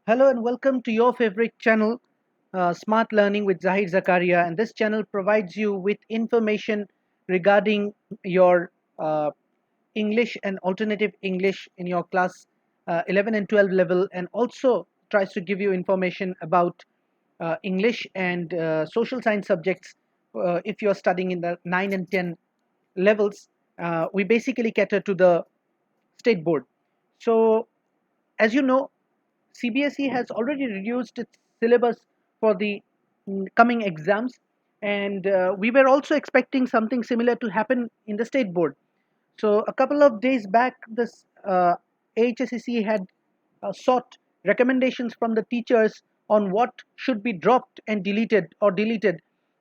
Hello and welcome to your favorite channel, Smart Learning with Zahid Zakaria. And this channel provides you with information regarding your English and alternative English in your class 11 and 12 level, and also tries to give you information about English and social science subjects if you're studying in the 9 and 10 levels. We basically cater to the state board. So, as you know, CBSE has already reduced its syllabus for the coming exams, and we were also expecting something similar to happen in the state board. So a couple of days back, this AHSEC had sought recommendations from the teachers on what should be dropped and deleted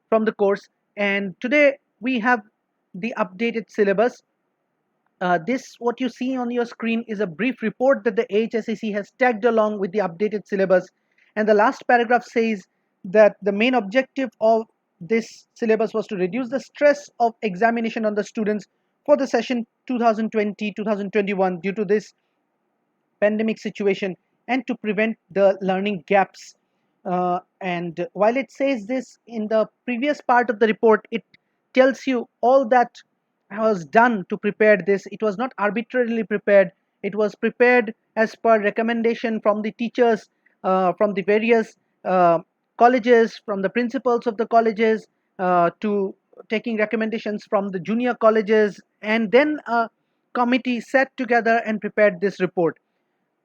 from the course, and today we have the updated syllabus. This, what you see on your screen, is a brief report that the AHSEC has tagged along with the updated syllabus. And the last paragraph says that the main objective of this syllabus was to reduce the stress of examination on the students for the session 2020-2021 due to this pandemic situation and to prevent the learning gaps. And while it says this in the previous part of the report, it tells you all that was done to prepare this. It was not arbitrarily prepared. It was prepared as per recommendation from the teachers, from the various colleges, from the principals of the colleges, to taking recommendations from the junior colleges, and then a committee sat together and prepared this report.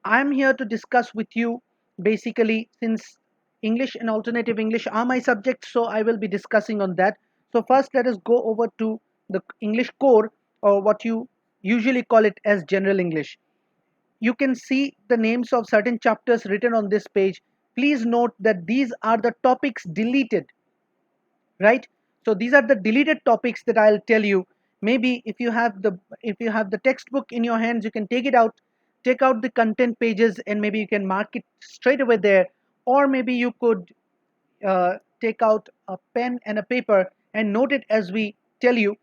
I'm here to discuss with you, basically, since English and alternative English are my subjects, so I will be discussing on that. So first, let us go over to the English core, or what you usually call it as general English. You can see the names of certain chapters written on this page. Please note that these are the topics deleted, right? So these are the deleted topics that I'll tell you. Maybe if you have the textbook in your hands, you can take out the content pages, and maybe you can mark it straight away there. Or maybe you could take out a pen and a paper and note it as we tell you.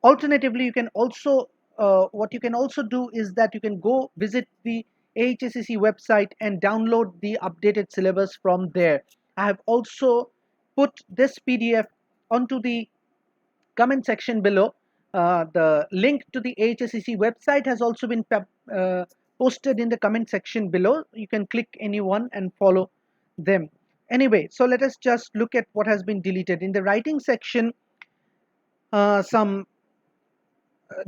Alternatively, you can also what you can also do is that you can go visit the AHSEC website and download the updated syllabus from there. I have also put this PDF onto the comment section below. The link to the AHSEC website has also been posted in the comment section below. You can click any one and follow them. Anyway, so let us just look at what has been deleted. In the writing section, some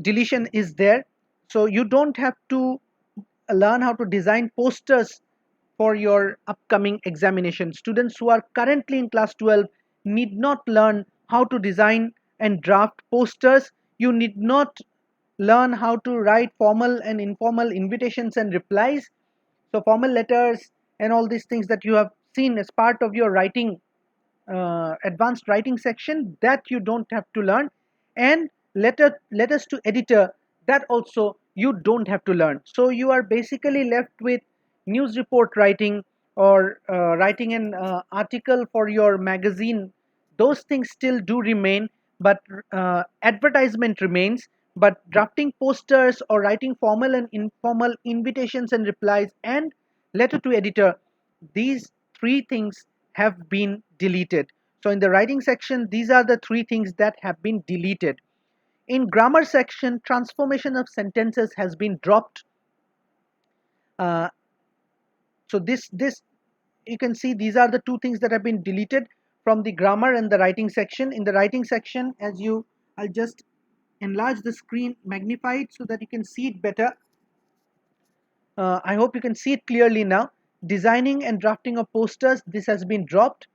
deletion is there. So you don't have to learn how to design posters for your upcoming examination. Students who are currently in class 12 need not learn how to design and draft posters. You need not learn how to write formal and informal invitations and replies. So formal letters and all these things that you have seen as part of your writing, advanced writing section, that you don't have to learn. And letters to editor, that also you don't have to learn. So you are basically left with news report writing, or writing an article for your magazine. Those things still do remain, but advertisement remains. But drafting posters or writing formal and informal invitations and replies and letter to editor, these three things have been deleted. So in the writing section, these are the three things that have been deleted. In grammar section, transformation of sentences has been dropped. Uh, so this you can see these are the two things that have been deleted from the grammar and the writing section. In the writing section, I'll just enlarge the screen, magnify it so that you can see it better. I hope you can see it clearly now. Designing and drafting of posters, this has been dropped.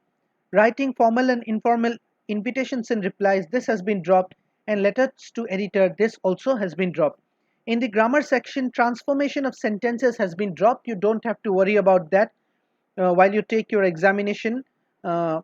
Writing formal and informal invitations and replies, this has been dropped. And letters to editor, this also has been dropped. In the grammar section, transformation of sentences has been dropped. You don't have to worry about that while you take your examination for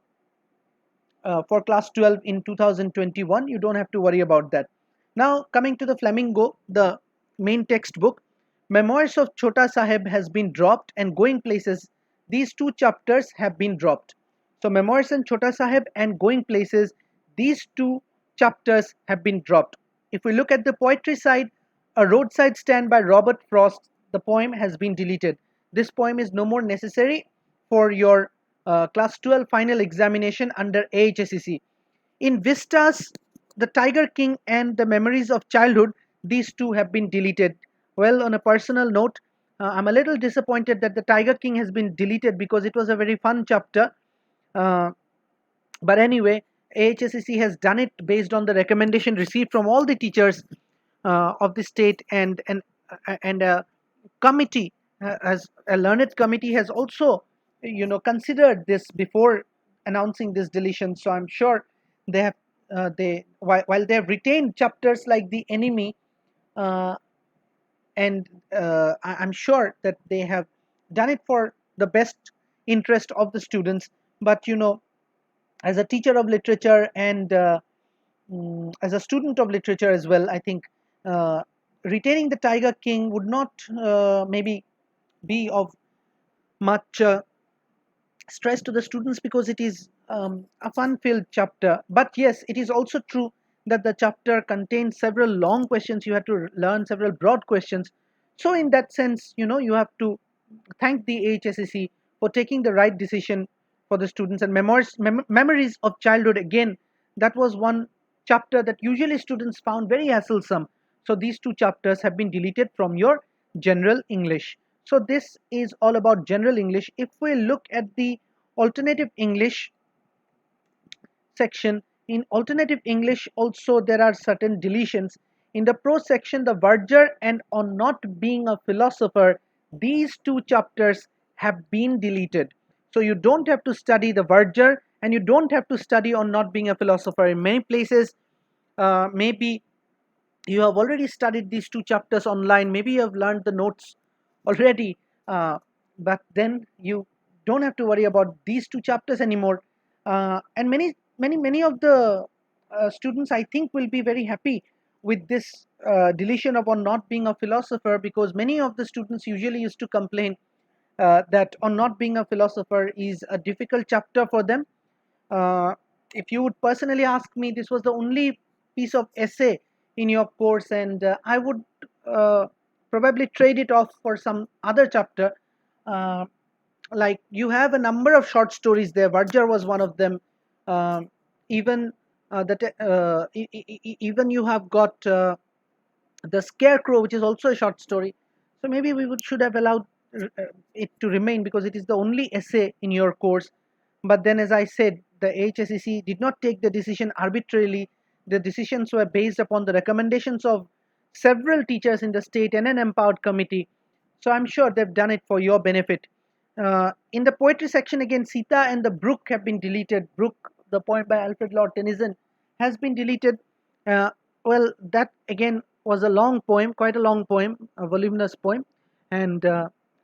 class 12 in 2021. You don't have to worry about that. Now coming to the Flamingo, the main textbook, Memoirs of Chota Sahib has been dropped, and Going Places, these two chapters have been dropped. So Memoirs and Chota Sahib and Going Places, these two chapters have been dropped. If we look at the poetry side, A Roadside Stand by Robert Frost, the poem has been deleted. this poem is no more necessary for your class 12 final examination under AHSEC. In Vistas, The Tiger King and The Memories of Childhood, these two have been deleted. Well, on a personal note, I'm a little disappointed that The Tiger King has been deleted because it was a very fun chapter. Uh, but anyway, AHSEC has done it based on the recommendation received from all the teachers of the state, and a committee, as a learned committee, has also considered this before announcing this deletion. So I'm sure they have while they have retained chapters like The Enemy, uh, and I'm sure that they have done it for the best interest of the students. But as a teacher of literature and as a student of literature as well, I think uh, retaining the Tiger King would not maybe be of much stress to the students, because it is a fun-filled chapter. But yes, it is also true that the chapter contains several long questions. You have to learn several broad questions. So in that sense, you have to thank the AHSEC for taking the right decision for the students. And memories of childhood, again, that was one chapter that usually students found very hassle. So these two chapters have been deleted from your general English. So this is all about general English. If we look at the alternative English section, in alternative English also there are certain deletions. In the prose section, the verger and on not being a philosopher, these two chapters have been deleted. So you don't have to study the verger, and you don't have to study on not being a philosopher. In many places, maybe you have already studied these two chapters online, maybe you have learned the notes already, but then you don't have to worry about these two chapters anymore. And many of the students, I think, will be very happy with this deletion of on not being a philosopher, because many of the students usually used to complain that on not being a philosopher is a difficult chapter for them. uh, if you would personally ask me, this was the only piece of essay in your course, and I would uh, probably trade it off for some other chapter. Uh, like, you have a number of short stories there. Varjar was one of them. Um, even even you have got the Scarecrow, which is also a short story. So maybe should have allowed it to remain, because it is the only essay in your course. But then, as I said, the HSEC did not take the decision arbitrarily. The decisions were based upon the recommendations of several teachers in the state and an empowered committee. So I'm sure they've done it for your benefit. In the poetry section, again, Sita and the Brook have been deleted. Brook, the poem by Alfred Lord Tennyson, has been deleted. Uh, well, that again was a long poem, quite a long poem, a voluminous poem, and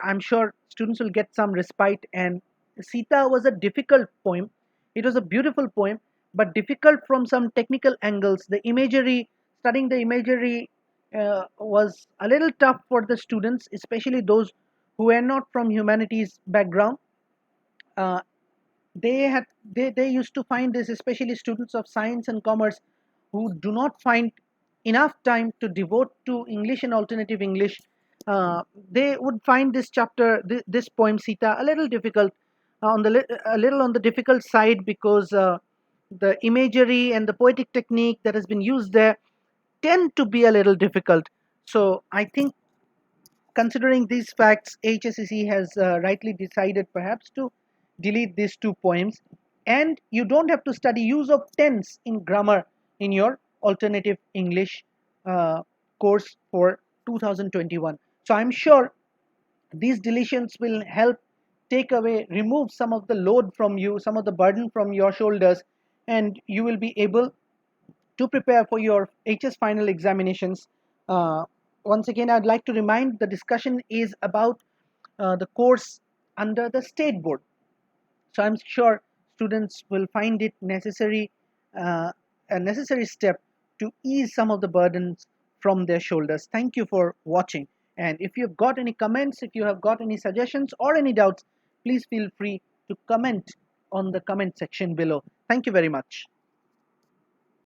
I'm sure students will get some respite. And Sita was a difficult poem. It was a beautiful poem, but difficult from some technical angles. The imagery, studying the imagery, was a little tough for the students, especially those who were not from humanities background. Uh, they used to find this, especially students of science and commerce, who do not find enough time to devote to English and alternative English. They would find this chapter, this poem Sita, a little difficult, a little on the difficult side, because the imagery and the poetic technique that has been used there tend to be a little difficult. So I think, considering these facts, HSEC has rightly decided perhaps to delete these two poems, and you don't have to study use of tense in grammar in your alternative English uh, course for 2021. So I'm sure these deletions will help remove some of the load from you, some of the burden from your shoulders, and you will be able to prepare for your HS final examinations. Uh, Once again, I'd like to remind, the discussion is about the course under the state board. So I'm sure students will find it uh, a necessary step to ease some of the burdens from their shoulders. Thank you for watching. And if you've got any comments, if you have got any suggestions or any doubts, please feel free to comment on the comment section below. Thank you very much.